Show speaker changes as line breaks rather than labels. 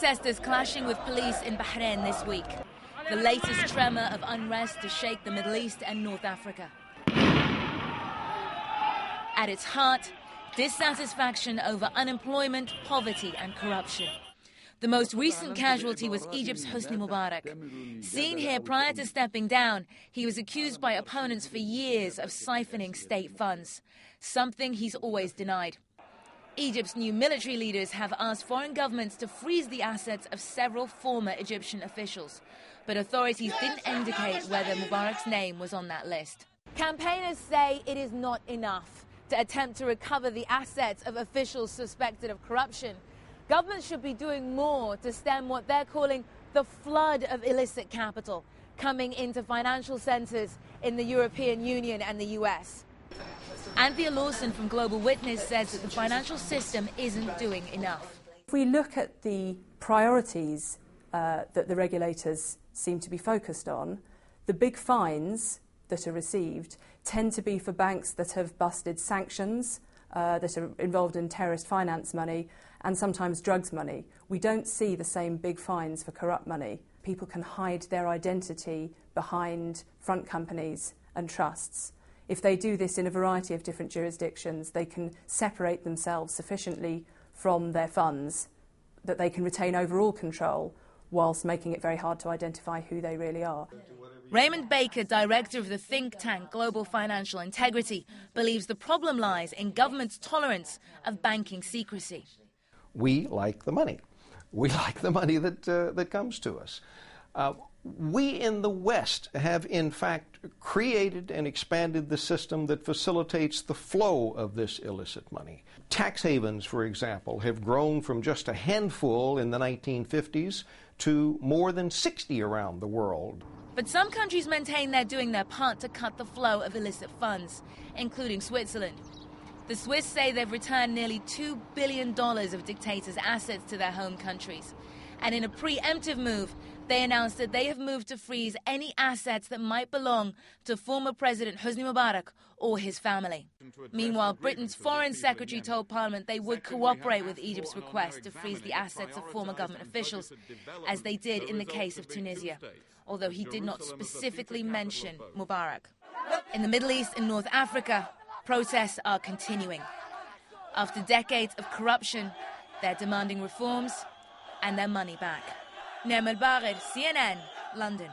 Protesters clashing with police in Bahrain this week. The latest tremor of unrest to shake the Middle East and North Africa. At its heart, dissatisfaction over unemployment, poverty and corruption. The most recent casualty was Egypt's Hosni Mubarak. Seen here prior to stepping down, he was accused by opponents for years of siphoning state funds, something he's always denied. Egypt's new military leaders have asked foreign governments to freeze the assets of several former Egyptian officials, but authorities didn't indicate whether Mubarak's name was on that list. Campaigners say it is not enough to attempt to recover the assets of officials suspected of corruption. Governments should be doing more to stem what they're calling the flood of illicit capital coming into financial centres in the European Union and the US. Anthea Lawson from Global Witness says that the financial system isn't doing enough.
If we look at the priorities that the regulators seem to be focused on, the big fines that are received tend to be for banks that have busted sanctions, that are involved in terrorist finance money and sometimes drugs money. We don't see the same big fines for corrupt money. People can hide their identity behind front companies and trusts. If they do this in a variety of different jurisdictions, they can separate themselves sufficiently from their funds that they can retain overall control whilst making it very hard to identify who they really are.
Raymond Baker, director of the think tank Global Financial Integrity, believes the problem lies in government's tolerance of banking secrecy.
We like the money. We like the money that comes to us. We in the West have, in fact, created and expanded the system that facilitates the flow of this illicit money. Tax havens, for example, have grown from just a handful in the 1950s to more than 60 around the world.
But some countries maintain they're doing their part to cut the flow of illicit funds, including Switzerland. The Swiss say they've returned nearly $2 billion of dictators' assets to their home countries. And in a preemptive move, they announced that they have moved to freeze any assets that might belong to former President Hosni Mubarak or his family. Meanwhile, Britain's Foreign Secretary told Parliament they would cooperate with Egypt's request to freeze the assets of former government officials, as they did in the case of Tunisia, although he did not specifically mention Mubarak. In the Middle East and North Africa, protests are continuing. After decades of corruption, they're demanding reforms and their money back. Nermal Barid, CNN, London.